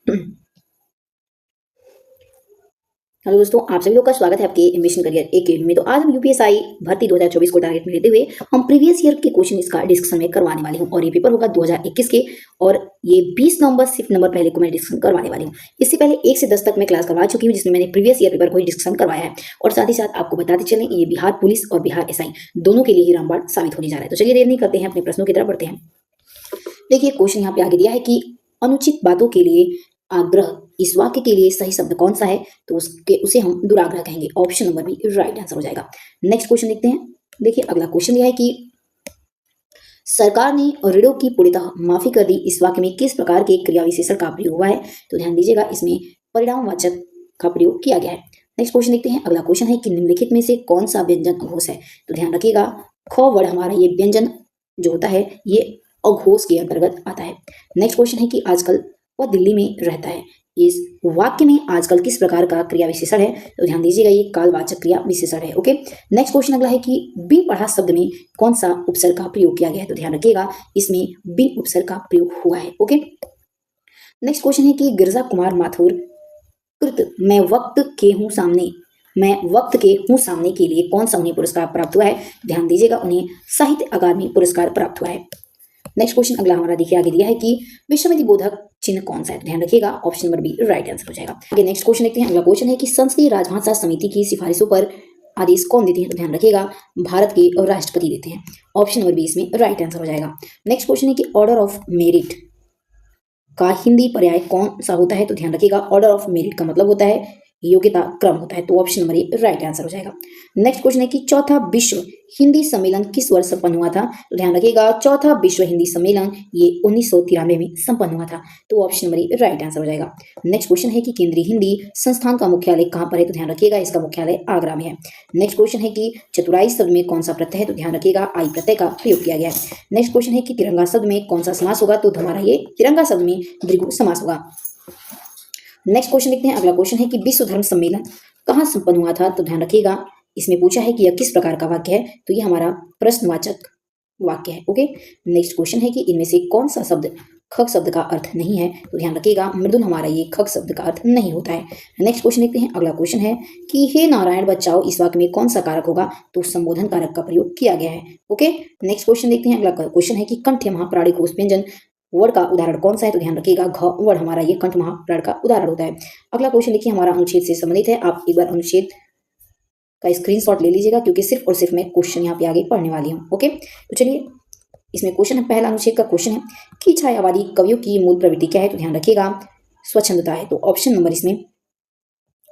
Hello दोस्तों, आप सभी लोग का स्वागत है आपके एम्बिशन करियर एकेडमी में। तो आज हम यूपीएसआई भर्ती 2024 को टारगेट में लेते हुए हम प्रीवियस ईयर के क्वेश्चन इसका डिस्कशन में करवाने वाले हूं। और ये पेपर होगा 2021 के, और ये 20 नवंबर शिफ्ट नंबर पहले को मैं डिस्कशन करवाने वाली हूँ। इससे पहले 1 से 10 तक मैं क्लास करवा चुकी हूँ, जिसमें मैंने प्रीवियस ईयर पेपर को ही डिस्कशन करवाया है। और साथ ही साथ आपको बताते चलें, ये बिहार पुलिस और बिहार एसआई दोनों के लिए ही रामबाण साबित होने जा रहा है। तो चलिए देर नहीं करते हैं, अपने प्रश्नों की तरफ बढ़ते हैं। देखिए, क्वेश्चन यहाँ पे आगे दिया है कि अनुचित बातों के लिए आग्रह, इस वाक्य के लिए सही शब्द कौन सा है? तो उसे हम दुराग्रह कहेंगे। Option number B right answer हो जाएगा। नेक्स्ट क्वेश्चन देखते हैं। देखिए, अगला क्वेश्चन दिया है कि सरकार ने ऋणों की पूर्णतः माफी कर दी, इस वाक्य में किस प्रकार के क्रिया विशेषण का प्रयोग हुआ है? तो ध्यान दीजिएगा, इसमें परिणामवाचक का प्रयोग किया गया है। नेक्स्ट क्वेश्चन देखते हैं। अगला क्वेश्चन है कि निम्नलिखित में से कौन सा व्यंजन अघोष है? तो ध्यान रखिएगा, ख वर्ड हमारा ये व्यंजन जो होता है ये अघोष के अंतर्गत आता है। नेक्स्ट क्वेश्चन है कि आजकल वह दिल्ली में रहता है, इस वाक्य में आजकल किस प्रकार का क्रिया विशेषण है? तो ध्यान दीजिएगा, ये कालवाचक क्रिया विशेषण है। ओके, नेक्स्ट क्वेश्चन अगला है कि बिन पढ़ा शब्द में कौन सा उपसर्ग का प्रयोग किया गया है? तो ध्यान रखिएगा, इसमें बिन उपसर्ग का प्रयोग हुआ है। ओके, नेक्स्ट क्वेश्चन है कि गिरजा कुमार माथुर कृत मैं वक्त के हूँ सामने, मैं वक्त के हूँ सामने के लिए कौन सा उन्हें पुरस्कार प्राप्त हुआ है? ध्यान दीजिएगा, उन्हें साहित्य अकादमी पुरस्कार प्राप्त हुआ है। नेक्स्ट क्वेश्चन अगला हमारा देखिए आगे दिया है कि विश्वविधि बोधक चिन्ह कौन सा है? तो ध्यान रखिएगा, option number B right answer हो जाएगा। आगे नेक्स्ट क्वेश्चन देखते हैं। अगला क्वेश्चन है कि संसदीय राजभाषा समिति की सिफारिशों पर आदेश कौन देते हैं? तो ध्यान रखिएगा, भारत के राष्ट्रपति देते हैं। ऑप्शन नंबर बी इसमें राइट आंसर हो जाएगा। नेक्स्ट क्वेश्चन है कि ऑर्डर ऑफ मेरिट का हिंदी पर्याय कौन सा होता है? तो ध्यान रखिएगा, ऑर्डर ऑफ मेरिट का मतलब होता है योग्यता क्रम होता है। तो option number A right answer हो जाएगा। नेक्स्ट क्वेश्चन है कि चौथा विश्व हिंदी सम्मेलन किस वर्ष संपन्न हुआ था? तो ध्यान रखिएगा, चौथा विश्व हिंदी सम्मेलन ये 1993 में संपन्न हुआ था। तो option number A right answer हो जाएगा। नेक्स्ट क्वेश्चन है कि केंद्रीय हिंदी संस्थान का मुख्यालय कहाँ पर है? तो ध्यान रखिएगा, इसका मुख्यालय आगरा में है। नेक्स्ट क्वेश्चन है कि चतुराई शब्द में कौन सा प्रत्यय है? तो ध्यान रखिएगा, आई प्रत्यय का प्रयोग किया गया है। नेक्स्ट क्वेश्चन है कि तिरंगा शब्द में कौन सा समास होगा? तो हमारा ये तिरंगा शब्द में द्विगु समास होगा। नेक्स्ट क्वेश्चन देखते हैं। अगला क्वेश्चन है कि विश्व धर्म सम्मेलन कहाँ संपन्न हुआ था? तो ध्यान रखिएगा, इसमें पूछा है कि यह किस प्रकार का वाक्य है? तो ये हमारा प्रश्नवाचक वाक्य है। ओके, नेक्स्ट क्वेश्चन है कि इनमें से कौन सा शब्द खग शब्द का अर्थ नहीं है? तो ध्यान रखिएगा, मृदुल हमारा ये खग शब्द का अर्थ नहीं होता है। नेक्स्ट क्वेश्चन देखते हैं। अगला क्वेश्चन है कि हे नारायण बचाओ, इस वाक्य में कौन सा कारक होगा? तो संबोधन कारक का प्रयोग किया गया है। ओके, नेक्स्ट क्वेश्चन देखते हैं। अगला क्वेश्चन है कि कंठ महाप्राणी कोश व्यंजन वर्ड का उदाहरण कौन सा है? तो ध्यान रखिएगा, घ वर्ड हमारा ये कंठ महाप्राण का उदाहरण होता है। अगला क्वेश्चन देखिए, हमारा अनुच्छेद से संबंधित है। आप एक बार अनुच्छेद का स्क्रीनशॉट ले लीजिएगा, क्योंकि सिर्फ और सिर्फ मैं क्वेश्चन यहाँ पे आगे पढ़ने वाली हूँ। ओके, तो चलिए, इसमें क्वेश्चन है, पहला अनुच्छेद का क्वेश्चन है कि छायावादी कवियों की मूल प्रवृत्ति क्या है? तो ध्यान रखिएगा, स्वच्छंदता है। तो ऑप्शन नंबर इसमें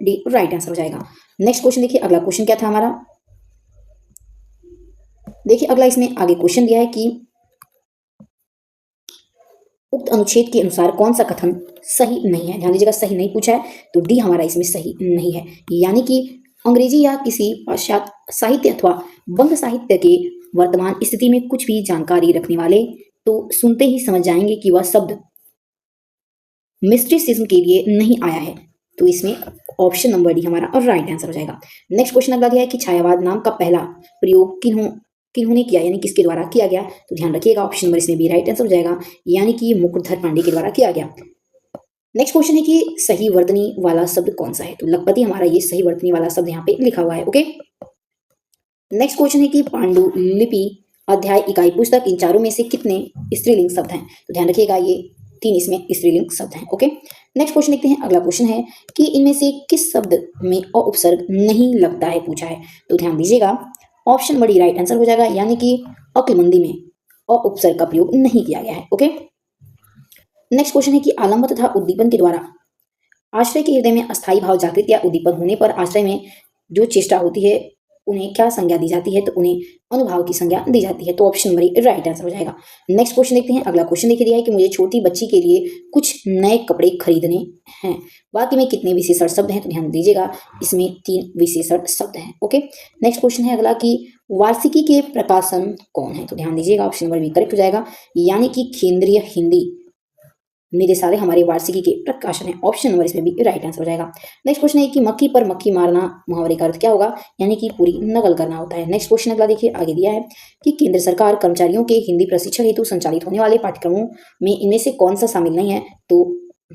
डी राइट आंसर हो जाएगा। नेक्स्ट क्वेश्चन देखिए, अगला क्वेश्चन क्या था हमारा? देखिए, अगला इसमें आगे क्वेश्चन दिया है कि उक्त अनुच्छेद के अनुसार कौन सा कथन सही नहीं है? ध्यान दीजिएगा, सही नहीं पूछा है, तो डी हमारा इसमें सही नहीं है। यानी कि अंग्रेजी या किसी पाश्चात्य साहित्य अथवा बंग साहित्य के वर्तमान स्थिति में कुछ भी जानकारी रखने वाले तो सुनते ही समझ जाएंगे कि वह शब्द मिस्ट्रिसिज्म के लिए नहीं आया है। तो इसमें ऑप्शन नंबर डी हमारा और राइट आंसर हो जाएगा। नेक्स्ट क्वेश्चन अगला दिया है कि छायावाद नाम का पहला प्रयोग किन्होंने किया, यानी किसके द्वारा किया गया? तो ध्यान रखिएगा, ऑप्शन नंबर इसमें भी राइट आंसर हो जाएगा, यानी कि मुकुटधर पांडे के द्वारा किया गया। नेक्स्ट क्वेश्चन है कि सही वर्तनी वाला शब्द कौन सा है? तो लखपति हमारा ये सही वर्तनी वाला शब्द यहाँ पे लिखा हुआ है। ओके, नेक्स्ट क्वेश्चन है कि पांडुलिपि अध्याय इकाई पुस्तक इन चारों में से कितने स्त्रीलिंग शब्द हैं? तो ध्यान रखिएगा, ये 3 इसमें स्त्रीलिंग शब्द हैं। ओके, नेक्स्ट क्वेश्चन देखते हैं। अगला क्वेश्चन है कि इनमें से किस शब्द में अ उपसर्ग नहीं लगता है, पूछा है। तो ध्यान दीजिएगा, ऑप्शन बड़ी राइट आंसर हो जाएगा, यानी कि अक्लमंदी में अ उपसर्ग का प्रयोग नहीं किया गया है। ओके, नेक्स्ट क्वेश्चन है कि आलंब तथा उद्दीपन के द्वारा आश्रय के हृदय में अस्थायी भाव जागृत या उद्दीपन होने पर आश्रय में जो चेष्टा होती है उन्हें क्या संज्ञा दी जाती है? तो उन्हें अनुभाव की संज्ञा दी जाती है। तो ऑप्शन नंबर राइट आंसर हो जाएगा। नेक्स्ट क्वेश्चन देखते हैं। अगला क्वेश्चन देखिए दिया है कि मुझे छोटी बच्ची के लिए कुछ नए कपड़े खरीदने हैं, वाक्य में कितने विशेषण शब्द हैं? तो ध्यान दीजिएगा, इसमें 3 विशेषण शब्द हैं। ओके, नेक्स्ट क्वेश्चन है अगला कि वार्षिकी के प्रकाशन कौन है? तो ध्यान दीजिएगा, ऑप्शन नंबर बी करेक्ट हो जाएगा, यानी कि केंद्रीय हिंदी निदेशालय हमारे वार्षिकी के प्रकाशन है। ऑप्शन नंबर इसमें भी राइट आंसर हो जाएगा। नेक्स्ट क्वेश्चन है कि मक्खी पर मक्खी मारना मुहावरे का अर्थ क्या होगा? यानी कि पूरी नकल करना होता है। नेक्स्ट क्वेश्चन अगला देखिए, आगे दिया है कि केंद्र सरकार कर्मचारियों के हिंदी प्रशिक्षण हेतु संचालित होने वाले पाठ्यक्रमों में इनमें से कौन सा शामिल नहीं है? तो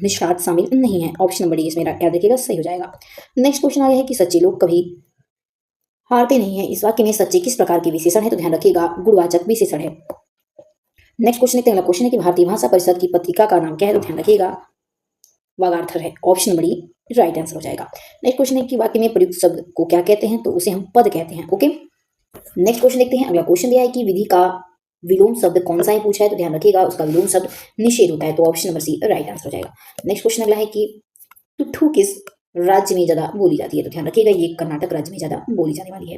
निषाद शामिल नहीं है। ऑप्शन नंबर डी इसमें याद रखिएगा सही हो जाएगा। नेक्स्ट क्वेश्चन आ गया है कि सच्चे लोग कभी हारते नहीं है। इस वाक्य में सच्चे किस प्रकार के विशेषण है? तो ध्यान रखिएगा गुणवाचक विशेषण है। नेक्स्ट क्वेश्चन देखते हैं। अगला क्वेश्चन है कि भारतीय भाषा परिषद की पत्रिका का नाम क्या है? तो ध्यान रखिएगा वागार्थर है। Option number D right answer हो जाएगा। नेक्स्ट क्वेश्चन है कि वाक्य में प्रयुक्त शब्द को क्या कहते हैं? तो उसे हम पद कहते हैं। ओके, नेक्स्ट क्वेश्चन देखते हैं। अगला क्वेश्चन दिया है कि विधि का विलोम शब्द कौन सा है पूछा है? तो ध्यान रखिएगा उसका विलोम शब्द निषेध होता है। तो option number C right answer हो जाएगा। नेक्स्ट क्वेश्चन अगला है कि टुट्ठू किस राज्य में ज्यादा बोली जाती है? तो ध्यान रखिएगा ये कर्नाटक राज्य में ज्यादा बोली जाने वाली है।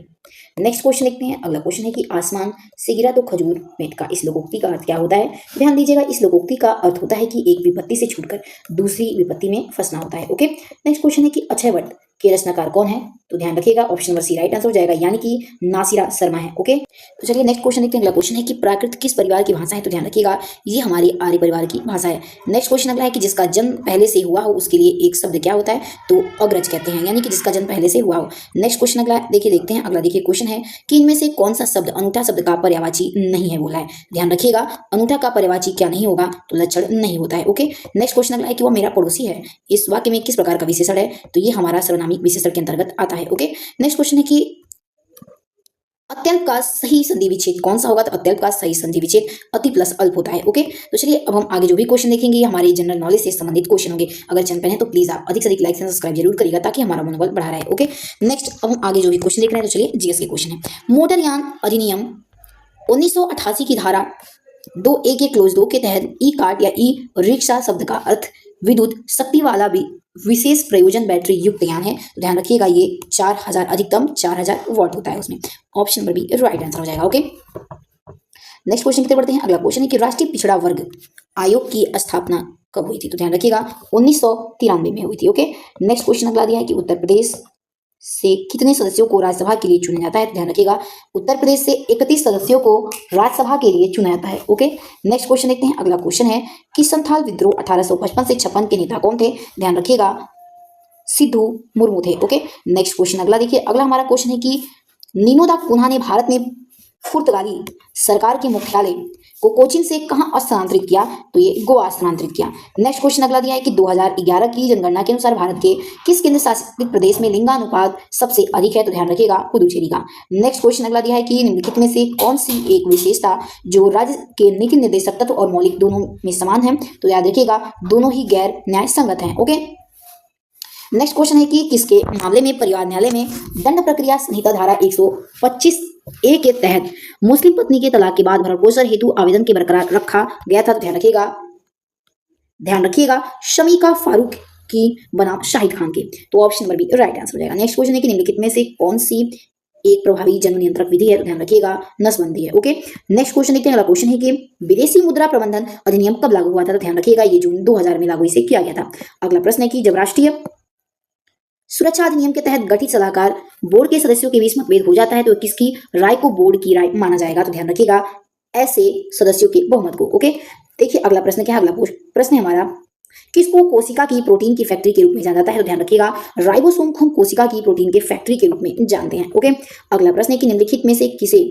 नेक्स्ट क्वेश्चन देखते हैं। अगला क्वेश्चन है कि आसमान से गिरा तो खजूर मेटका, इस लोकोक्ति का अर्थ क्या होता है? ध्यान दीजिएगा इस लोकोक्ति का अर्थ होता है कि एक विपत्ति से छूटकर दूसरी विपत्ति में फंसना होता है। ओके, नेक्स्ट क्वेश्चन है कि अक्षयवट के रचनाकार कौन है? तो ध्यान रखिएगा option number C right answer हो जाएगा, यानी कि नासिरा शर्मा है। ओके, तो चलिए नेक्स्ट क्वेश्चन देखते हैं। अगला क्वेश्चन है कि प्राकृत किस परिवार की भाषा है? तो ध्यान रखिएगा ये हमारी आर्य परिवार की भाषा है। नेक्स्ट क्वेश्चन अगला है कि जिसका जन्म पहले से हुआ हो उसके लिए एक शब्द क्या होता है? तो अग्रज कहते हैं, यानी कि जिसका जन्म पहले से हुआ हो। नेक्स्ट क्वेश्चन अगला देखते हैं। अगला देखिए क्वेश्चन है कि इनमें से कौन सा शब्द अनूठा शब्द का पर्यायवाची नहीं है बोला है? ध्यान रखिएगा अनूठा का पर्यायवाची क्या नहीं होगा? तो लक्षण नहीं होता है। ओके, नेक्स्ट क्वेश्चन अगला है कि वो मेरा पड़ोसी है, इस वाक्य में किस प्रकार का विशेषण है? तो ये हमारा सर्वनामी विशेषण के अंतर्गत आता है। ओके, नेक्स्ट क्वेश्चन है कि अत्यल्प का सही संधि विच्छेद कौन सा होगा? तो अत्यल्प का सही संधि विच्छेद अति प्लस अल्प होता है। ओके, तो चलिए अब हम आगे जो भी क्वेश्चन देखेंगे ये हमारे जनरल नॉलेज से संबंधित क्वेश्चन होंगे। अगर चैनल पर हैं तो प्लीज आप अधिक से अधिक लाइक एंड सब्सक्राइब जरूर करिएगा ताकि हमारा मनोबल बढ़ा रहे। ओके, नेक्स्ट अब हम आगे जो भी क्वेश्चन देख रहे हैं तो चलिए जीएस के क्वेश्चन है। मोटरयान अधिनियम 1988 की धारा 2A के क्लोज 2 के तहत ई कार्ट या ई रिक्शा शब्द का अर्थ विद्युत शक्ति वाला भी विशेष प्रयोजन बैटरी युक्त यान है। तो ध्यान रखिएगा ये 4000 अधिकतम 4000 वॉट होता है उसमें। Option number B right answer हो जाएगा। ओके, नेक्स्ट क्वेश्चन की तरफ बढ़ते हैं। अगला क्वेश्चन है कि राष्ट्रीय पिछड़ा वर्ग आयोग की स्थापना कब हुई थी? तो ध्यान रखिएगा 1993 में हुई थी। ओके, नेक्स्ट क्वेश्चन अगला दिया है कि उत्तर प्रदेश से कितने सदस्यों को राज्यसभा के लिए चुना जाता है? तो ध्यान रखिएगा उत्तर प्रदेश से 31 सदस्यों को राज्यसभा के लिए चुना जाता है। ओके, नेक्स्ट क्वेश्चन देखते हैं। अगला क्वेश्चन है कि संथाल विद्रोह 1855 से 56 के नेता कौन थे? ध्यान रखिएगा सिद्धू मुर्मू थे। ओके, नेक्स्ट क्वेश्चन अगला देखिए। अगला हमारा क्वेश्चन है कि नीनो दा कुन्हा ने भारत में पुर्तगाली सरकार के मुख्यालय को कोचीन से कहां स्थानांतरित किया? तो ये गोवा स्थानांतरित किया। नेक्स्ट क्वेश्चन अगला दिया है कि 2011 की जनगणना के अनुसार भारत के किस केंद्र शासित प्रदेश में लिंगानुपात सबसे अधिक है? तो ध्यान रखिएगा पुदुचेरी का। नेक्स्ट क्वेश्चन अगला दिया है कि निम्नलिखित में से कौन सी एक विशेषता जो राज्य के नीति निर्देशक तत्व और मौलिक दोनों में समान है? तो याद रखिएगा दोनों ही गैर न्याय संगत है। ओके, नेक्स्ट क्वेश्चन है कि किसके मामले में परिवार न्यायालय में दंड प्रक्रिया संहिता धारा 125A के तहत मुस्लिम पत्नी के तलाक के बाद भरण पोषण हेतु आवेदन के बरकरार रखा गया था? तो ध्यान रखिएगा शमीका फारूक की बनाम शाहिद खान के। तो option number B right answer हो जाएगा। नेक्स्ट क्वेश्चन है कि निम्नलिखित में से कौन सी एक प्रभावी जन्म नियंत्रक विधि है? तो ध्यान रखिएगा नसबंदी है। ओके, नेक्स्ट क्वेश्चन देखते हैं। अगला क्वेश्चन है कि विदेशी मुद्रा प्रबंधन अधिनियम कब लागू हुआ था? तो ध्यान रखिएगा ये जून 2000 में लागू इसे किया गया था। अगला प्रश्न है कि जब राष्ट्रीय सुरक्षा अधिनियम के तहत गठित सलाहकार बोर्ड के सदस्यों के बीच मतभेद हो जाता है तो किसकी राय को बोर्ड की राय माना जाएगा? तो ध्यान रखिएगा ऐसे सदस्यों के बहुमत को। ओके, देखिए अगला प्रश्न क्या है। अगला प्रश्न है हमारा किसको कोशिका की प्रोटीन की फैक्ट्री के रूप में जाना जाता है? तो ध्यान रखिएगा राइबोसोम को हम कोशिका की प्रोटीन के फैक्ट्री के रूप में जानते हैं। ओके, अगला प्रश्न है कि निम्नलिखित में से किसे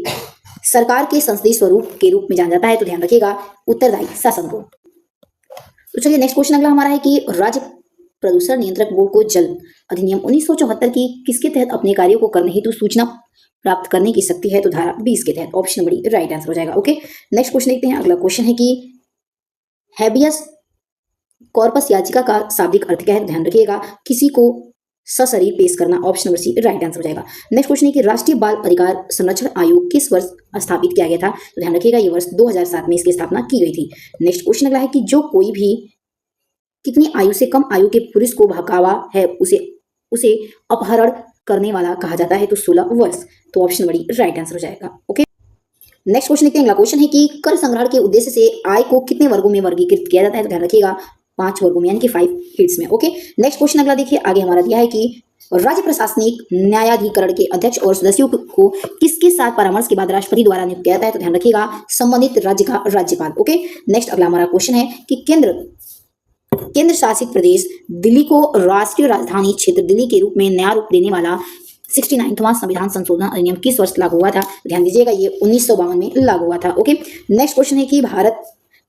सरकार के संसदीय स्वरूप के रूप में जाना जाता है? तो ध्यान रखिएगा उत्तरदायी शासन को। तो चलिए नेक्स्ट क्वेश्चन अगला हमारा है कि राज्य प्रदूषण नियंत्रक बोर्ड को जल अधिनियम 1974 की किसके तहत अपने कार्यों को करने हेतु सूचना प्राप्त करने की शक्ति है? तो धारा 20 के तहत। ऑप्शन नंबर राइट आंसर हो जाएगा। ओके, नेक्स्ट क्वेश्चन देखते हैं। अगला क्वेश्चन है कि हैबियस कॉर्पस याचिका का शाब्दिक अर्थ क्या है? ध्यान रखिएगा किसी को सशरीर पेश करना। Option number C right answer हो जाएगा। नेक्स्ट क्वेश्चन है कि राष्ट्रीय बाल अधिकार संरक्षण आयोग किस वर्ष स्थापित किया गया था? तो ध्यान रखिएगा ये वर्ष 2007 में इसकी स्थापना की गई थी। नेक्स्ट क्वेश्चन अगला है कि जो कोई भी कितनी आयु से कम आयु के पुरुष को भड़कावा है उसे अपहरण करने वाला कहा जाता है? तो 16 वर्ष। तो ऑप्शन नंबर राइट आंसर हो जाएगा। ओके, नेक्स्ट क्वेश्चन देखते हैं। अगला क्वेश्चन है कि कर संग्रहण के उद्देश्य से आय को कितने वर्गों में वर्गीकृत किया जाता है? तो ध्यान रखिएगा 5 वर्गों में, यानी कि 5 हिट्स में। ओके, नेक्स्ट क्वेश्चन अगला देखिए। आगे हमारा दिया है कि राज्य प्रशासनिक न्यायाधिकरण के अध्यक्ष और सदस्यों को किसके साथ परामर्श के बाद राष्ट्रपति द्वारा नियुक्त किया जाता है? तो ध्यान रखिएगा संबंधित राज्य का राज्यपाल। ओके, नेक्स्ट अगला हमारा क्वेश्चन है कि केंद्र शासित प्रदेश दिल्ली को राष्ट्रीय राजधानी क्षेत्र दिल्ली के रूप में नया रूप देने वाला 69वां संविधान संशोधन अधिनियम किस वर्ष लागू हुआ था? ध्यान दीजिएगा ये 1952 में लागू हुआ था। ओके, नेक्स्ट क्वेश्चन है कि भारत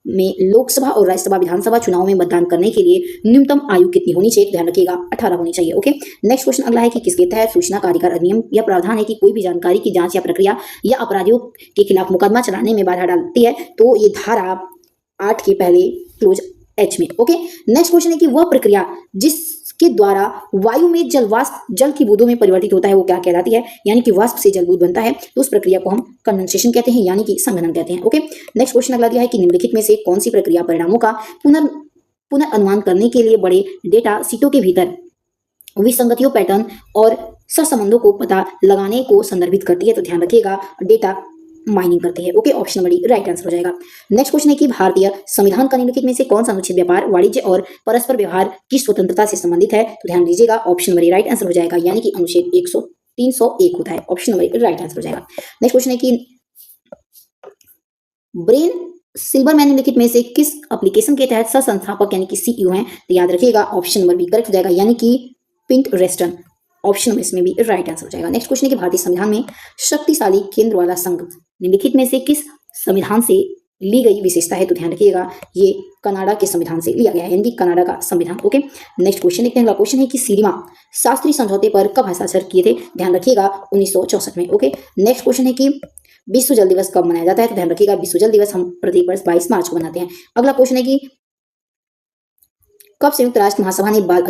में लोकसभा और राज्यसभा विधानसभा चुनाव में मतदान करने के लिए न्यूनतम आयु कितनी होनी चाहिए? ध्यान रखिएगा 18 होनी चाहिए। ओके, नेक्स्ट क्वेश्चन अगला है कि किसके तहत सूचना का अधिकार अधिनियम यह प्रावधान है कि कोई भी जानकारी की जांच या प्रक्रिया या अपराधियों के खिलाफ मुकदमा चलाने में बाधा डालती है, तो ये धारा 8 के पहले क्लोज एच में। ओके, नेक्स्ट क्वेश्चन है कि वह प्रक्रिया जिसके द्वारा वायु में जल वाष्प जल की बूंदों में परिवर्तित होता है वो क्या कहलाती है? यानी कि वाष्प से जल बूंद बनता है तो उस प्रक्रिया को हम कंडेंसेशन कहते हैं, यानी कि संघनन कहते हैं। ओके, नेक्स्ट क्वेश्चन अगला दिया है कि निम्नलिखित में से कौन सी प्रक्रिया परिणामों का पुनर्अनुमान करने के लिए बड़े डेटा सीटों के भीतर विसंगतियों, पैटर्न और सहसंबंधों को पता लगाने को संदर्भित करती है? तो ध्यान रखिएगा डेटा माइनिंग करती है। Okay, option number D right answer हो जाएगा। नेक्स्ट क्वेश्चन है कि भारतीय संविधान का निम्नलिखित में से कौन सा अनुच्छेद व्यापार, वाणिज्य और परस्पर व्यवहार की स्वतंत्रता से संबंधित है? तो ध्यान दीजिएगा option number A right answer हो जाएगा, यानी कि अनुच्छेद 301 होता है। Option number A right answer हो जाएगा। नेक्स्ट क्वेश्चन है कि ब्रेन सिल्वरमैन निम्नलिखित में से किस एप्लीकेशन के तहत सह संस्थापक यानी कि सीईओ हैं? तो याद रखिएगा ऑप्शन नंबर बी करेक्ट हो जाएगा, यानी कि पिंटरेस्ट। ऑप्शन में इसमें भी राइट आंसर हो जाएगा। नेक्स्ट क्वेश्चन है कि भारतीय संविधान में शक्तिशाली केंद्र वाला संघ निम्नलिखित में से किस संविधान से ली गई विशेषता है? तो ध्यान रखिएगा ये कनाडा के संविधान से लिया गया है, यानी कि कनाडा का संविधान। ओके, नेक्स्ट क्वेश्चन देखते हैं। अगला क्वेश्चन है कि सीरिमा शास्त्री समझौते पर कब हस्ताक्षर किए थे? ध्यान रखिएगा 1964 में। ओके, नेक्स्ट क्वेश्चन है कि विश्व जल दिवस कब मनाया जाता है? तो ध्यान रखिएगा विश्व जल दिवस हम प्रत्येक वर्ष 22 मार्च को मनाते हैं। अगला क्वेश्चन है कि कब संयुक्त राष्ट्र महासभा ने बाल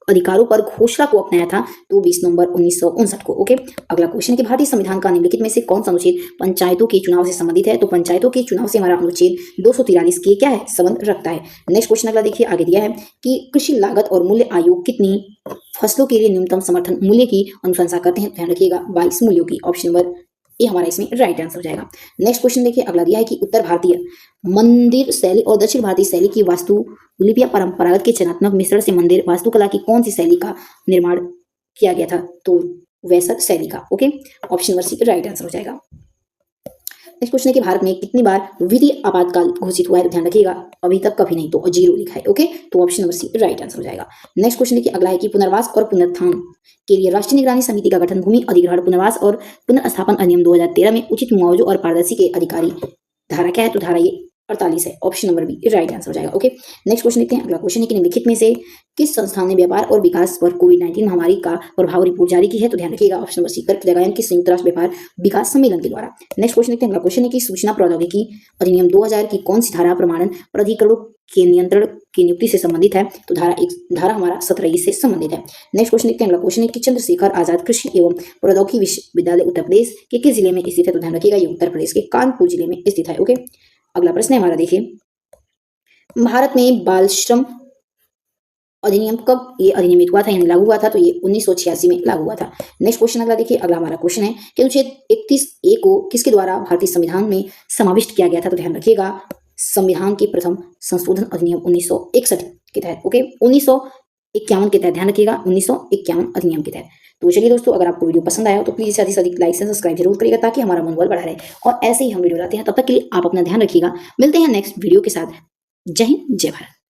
अधिकारों पर घोषणा को अपनाया था? तो 20 नवंबर 1959 को। ओके, अगला क्वेश्चन है कि भारतीय संविधान का निम्नलिखित में से कौन सा अनुच्छेद पंचायतों के चुनाव से संबंधित है? तो पंचायतों के चुनाव से हमारा अनुच्छेद 243 के क्या है संबंध रखता है। नेक्स्ट क्वेश्चन अगला देखिए, आगे दिया है कि कृषि लागत और मूल्य आयोग कितनी फसलों के लिए न्यूनतम समर्थन मूल्य की अनुशंसा करते हैं? ध्यान रखिएगा 22 मूल्यों की। ऑप्शन नंबर ये हमारा इसमें राइट आंसर हो जाएगा। नेक्स्ट क्वेश्चन देखिए, अगला दिया है कि उत्तर भारतीय मंदिर शैली और दक्षिण भारतीय शैली की वास्तुलिपि या परंपरागत के चयनात्मक मिश्रण से मंदिर वास्तुकला की कौन सी शैली का निर्माण किया गया था? तो वैसक शैली का। Okay, option number C right answer हो जाएगा। नेक्स्ट क्वेश्चन है कि भारत में कितनी बार विधि आपातकाल घोषित हुआ है? तो ध्यान रखिएगा अभी तक कभी नहीं, तो 0 लिखा है। ओके, तो option number C right answer हो जाएगा। नेक्स्ट क्वेश्चन है कि अगला है कि पुनर्वास और पुनरुत्थान के लिए राष्ट्रीय निगरानी समिति का गठन भूमि अधिग्रहण, पुनर्वास और पुनर्स्थापन अधिनियम 2013 में उचित मुआवजों और पारदर्शी के अधिकारी धारा क्या है? तो धारा ये 48 है। Option number B right answer हो जाएगा। ओके, नेक्स्ट क्वेश्चन देखते हैं। अगला क्वेश्चन है कि निम्नलिखित में से किस संस्थान ने व्यापार और विकास पर कोविड-19 महामारी का प्रभाव रिपोर्ट जारी की है? तो ध्यान रखिएगा ऑप्शन नंबर सी करेक्ट जगह, यानी कि संयुक्त राष्ट्र व्यापार विकास सम्मेलन के द्वारा। नेक्स्ट क्वेश्चन देखते हैं। अगला क्वेश्चन है कि सूचना प्रौद्योगिकी अधिनियम 2000 की कौन सी धारा प्रमाणन प्राधिकरणों के नियंत्रण की नियुक्ति से संबंधित है? तो धारा हमारा 17 से संबंधित है। नेक्स्ट क्वेश्चन देखते हैं। अगला क्वेश्चन है कि चंद्रशेखर आजाद कृषि एवं प्रौद्योगिकी विश्वविद्यालय उत्तर प्रदेश के किस जिले में स्थित है? तो ध्यान रखिएगा ये उत्तर प्रदेश के कानपुर जिले में स्थित है। ओके, अगला प्रश्न है हमारा देखिए, भारत में बाल श्रम अधिनियम कब ये अधिनियमित हुआ था यानी लागू हुआ था? तो ये 1986 में लागू हुआ था। नेक्स्ट क्वेश्चन अगला देखिए। अगला हमारा क्वेश्चन है कि अनुच्छेद 31A को किसके द्वारा भारतीय संविधान में समाविष्ट किया गया था? तो ध्यान रखिएगा संविधान के प्रथम संशोधन अधिनियम 1961 के तहत। ओके, 1951 के तहत, ध्यान रखिएगा 1951 अधिनियम के तहत। तो चलिए दोस्तों, अगर आपको वीडियो पसंद आया हो तो प्लीज अधिक से अधिक लाइक से सब्सक्राइब जरूर करिएगा ताकि हमारा मनोबल बढ़ा रहे। और ऐसे ही हम वीडियो लाते हैं, तब तक के लिए आप अपना ध्यान रखिएगा। मिलते हैं नेक्स्ट वीडियो के साथ। जय हिंद, जय भारत।